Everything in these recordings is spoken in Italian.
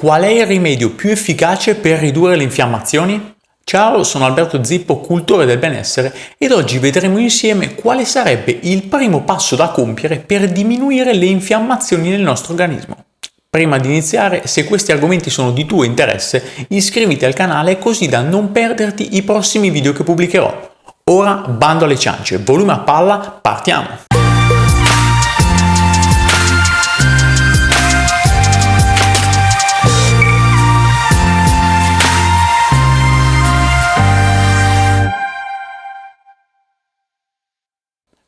Qual è il rimedio più efficace per ridurre le infiammazioni? Ciao, sono Alberto Zippo, cultore del benessere, ed oggi vedremo insieme quale sarebbe il primo passo da compiere per diminuire le infiammazioni nel nostro organismo. Prima di iniziare, se questi argomenti sono di tuo interesse, iscriviti al canale così da non perderti i prossimi video che pubblicherò. Ora, bando alle ciance, volume a palla, partiamo!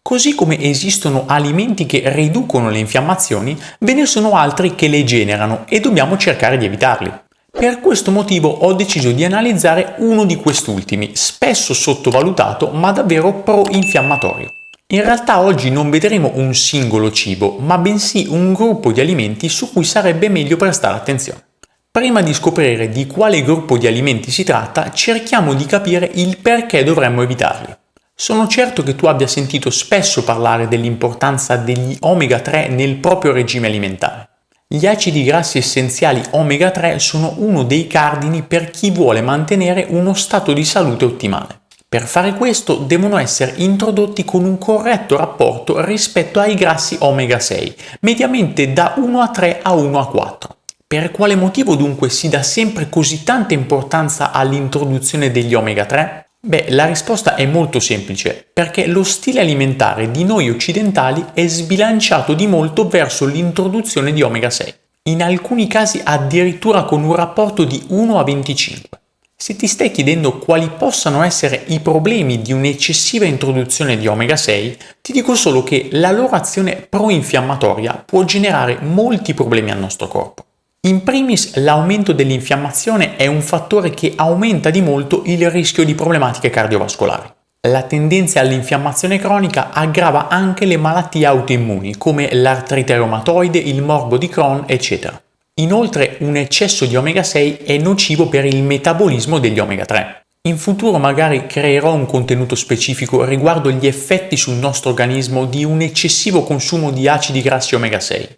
Così come esistono alimenti che riducono le infiammazioni, ve ne sono altri che le generano e dobbiamo cercare di evitarli. Per questo motivo ho deciso di analizzare uno di quest'ultimi, spesso sottovalutato ma davvero pro-infiammatorio. In realtà oggi non vedremo un singolo cibo, ma bensì un gruppo di alimenti su cui sarebbe meglio prestare attenzione. Prima di scoprire di quale gruppo di alimenti si tratta, cerchiamo di capire il perché dovremmo evitarli. Sono certo che tu abbia sentito spesso parlare dell'importanza degli omega 3 nel proprio regime alimentare. Gli acidi grassi essenziali omega 3 sono uno dei cardini per chi vuole mantenere uno stato di salute ottimale. Per fare questo devono essere introdotti con un corretto rapporto rispetto ai grassi omega 6, mediamente da 1 a 3 a 1 a 4. Per quale motivo dunque si dà sempre così tanta importanza all'introduzione degli omega 3? La risposta è molto semplice, perché lo stile alimentare di noi occidentali è sbilanciato di molto verso l'introduzione di omega 6, in alcuni casi addirittura con un rapporto di 1 a 25. Se ti stai chiedendo quali possano essere i problemi di un'eccessiva introduzione di omega 6, ti dico solo che la loro azione pro-infiammatoria può generare molti problemi al nostro corpo. In primis, l'aumento dell'infiammazione è un fattore che aumenta di molto il rischio di problematiche cardiovascolari. La tendenza all'infiammazione cronica aggrava anche le malattie autoimmuni, come l'artrite reumatoide, il morbo di Crohn, eccetera. Inoltre, un eccesso di omega 6 è nocivo per il metabolismo degli omega 3. In futuro magari creerò un contenuto specifico riguardo gli effetti sul nostro organismo di un eccessivo consumo di acidi grassi omega 6.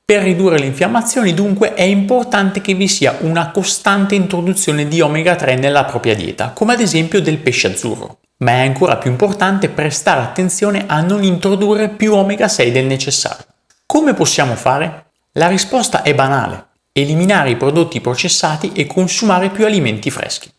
Per ridurre le infiammazioni, dunque, è importante che vi sia una costante introduzione di omega 3 nella propria dieta, come ad esempio del pesce azzurro. Ma è ancora più importante prestare attenzione a non introdurre più omega 6 del necessario. Come possiamo fare? La risposta è banale: eliminare i prodotti processati e consumare più alimenti freschi.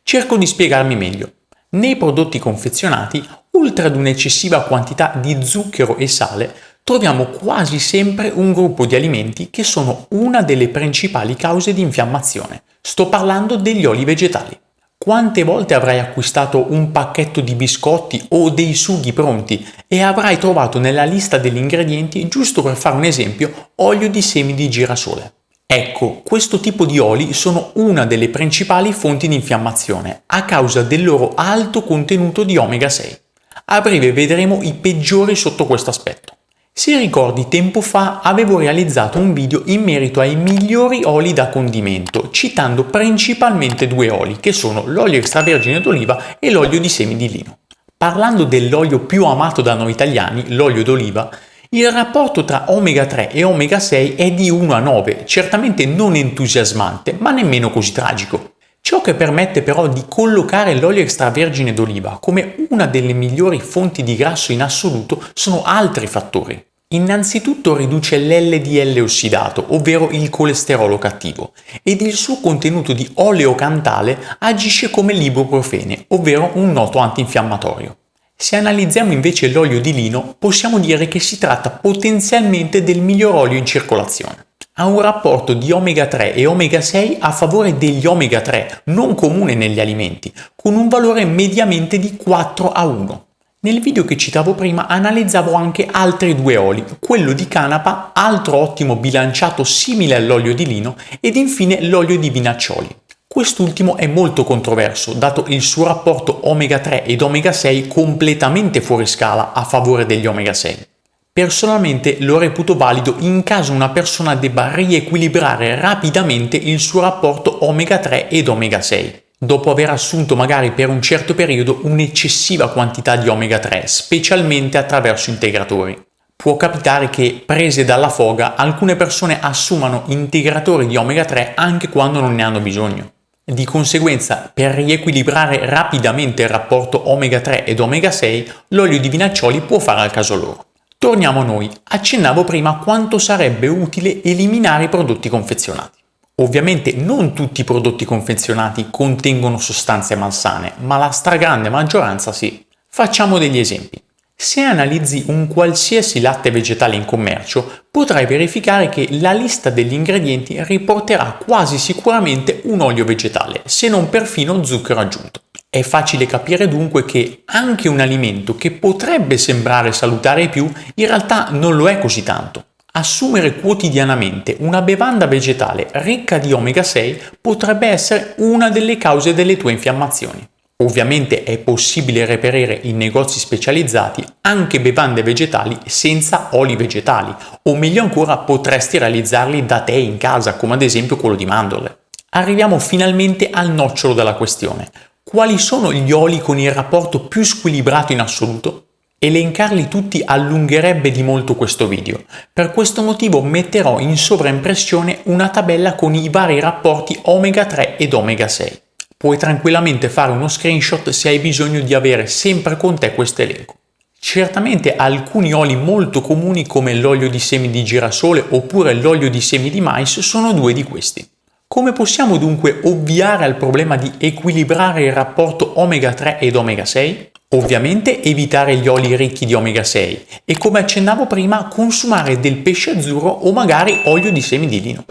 Cerco di spiegarmi meglio. Nei prodotti confezionati, oltre ad un'eccessiva quantità di zucchero e sale, troviamo quasi sempre un gruppo di alimenti che sono una delle principali cause di infiammazione. Sto parlando degli oli vegetali. Quante volte avrai acquistato un pacchetto di biscotti o dei sughi pronti e avrai trovato nella lista degli ingredienti, giusto per fare un esempio, olio di semi di girasole? Ecco, questo tipo di oli sono una delle principali fonti di infiammazione a causa del loro alto contenuto di omega 6. A breve vedremo i peggiori sotto questo aspetto. Se ricordi, tempo fa avevo realizzato un video in merito ai migliori oli da condimento, citando principalmente due oli, che sono l'olio extravergine d'oliva e l'olio di semi di lino. Parlando dell'olio più amato da noi italiani, l'olio d'oliva, il rapporto tra omega 3 e omega 6 è di 1 a 9, certamente non entusiasmante, ma nemmeno così tragico. Ciò che permette però di collocare l'olio extravergine d'oliva come una delle migliori fonti di grasso in assoluto sono altri fattori. Innanzitutto riduce l'LDL ossidato, ovvero il colesterolo cattivo, ed il suo contenuto di oleocantale agisce come l'ibuprofene, ovvero un noto antinfiammatorio. Se analizziamo invece l'olio di lino, possiamo dire che si tratta potenzialmente del miglior olio in circolazione. Ha un rapporto di omega 3 e omega 6 a favore degli omega 3, non comune negli alimenti, con un valore mediamente di 4 a 1. Nel video che citavo prima analizzavo anche altri due oli, quello di canapa, altro ottimo bilanciato simile all'olio di lino, ed infine l'olio di vinaccioli. Quest'ultimo è molto controverso, dato il suo rapporto omega 3 ed omega 6 completamente fuori scala a favore degli omega 6. Personalmente lo reputo valido in caso una persona debba riequilibrare rapidamente il suo rapporto omega 3 ed omega 6, dopo aver assunto magari per un certo periodo un'eccessiva quantità di omega 3, specialmente attraverso integratori. Può capitare che, prese dalla foga, alcune persone assumano integratori di omega 3 anche quando non ne hanno bisogno. Di conseguenza, per riequilibrare rapidamente il rapporto omega 3 ed omega 6, l'olio di vinaccioli può fare al caso loro. Torniamo a noi. Accennavo prima quanto sarebbe utile eliminare i prodotti confezionati. Ovviamente non tutti i prodotti confezionati contengono sostanze malsane, ma la stragrande maggioranza sì. Facciamo degli esempi. Se analizzi un qualsiasi latte vegetale in commercio, potrai verificare che la lista degli ingredienti riporterà quasi sicuramente un olio vegetale, se non perfino zucchero aggiunto. È facile capire dunque che anche un alimento che potrebbe sembrare salutare ai più, in realtà non lo è così tanto. Assumere quotidianamente una bevanda vegetale ricca di omega 6 potrebbe essere una delle cause delle tue infiammazioni. Ovviamente è possibile reperire in negozi specializzati anche bevande vegetali senza oli vegetali, o meglio ancora potresti realizzarli da te in casa, come ad esempio quello di mandorle. Arriviamo finalmente al nocciolo della questione. Quali sono gli oli con il rapporto più squilibrato in assoluto? Elencarli tutti allungherebbe di molto questo video. Per questo motivo metterò in sovraimpressione una tabella con i vari rapporti omega 3 ed omega 6. Puoi tranquillamente fare uno screenshot se hai bisogno di avere sempre con te questo elenco. Certamente alcuni oli molto comuni come l'olio di semi di girasole oppure l'olio di semi di mais sono due di questi. Come possiamo dunque ovviare al problema di equilibrare il rapporto omega 3 ed omega 6? Ovviamente evitare gli oli ricchi di omega 6 e, come accennavo prima, consumare del pesce azzurro o magari olio di semi di lino.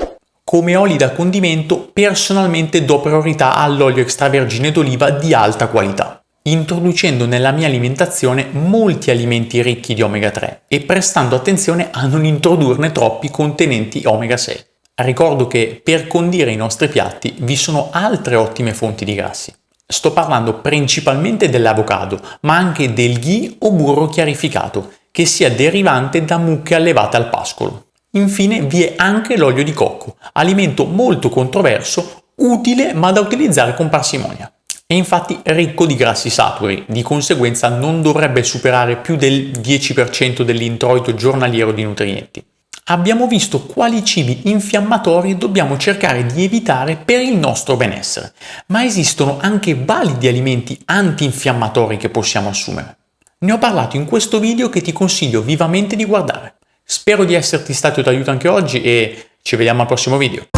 Come oli da condimento, personalmente do priorità all'olio extravergine d'oliva di alta qualità, introducendo nella mia alimentazione molti alimenti ricchi di omega 3 e prestando attenzione a non introdurne troppi contenenti omega 6. Ricordo che per condire i nostri piatti vi sono altre ottime fonti di grassi. Sto parlando principalmente dell'avocado, ma anche del ghee o burro chiarificato, che sia derivante da mucche allevate al pascolo. Infine vi è anche l'olio di cocco, alimento molto controverso, utile ma da utilizzare con parsimonia. È infatti ricco di grassi saturi, di conseguenza non dovrebbe superare più del 10% dell'introito giornaliero di nutrienti. Abbiamo visto quali cibi infiammatori dobbiamo cercare di evitare per il nostro benessere, ma esistono anche validi alimenti antinfiammatori che possiamo assumere. Ne ho parlato in questo video che ti consiglio vivamente di guardare. Spero di esserti stato d'aiuto anche oggi e ci vediamo al prossimo video.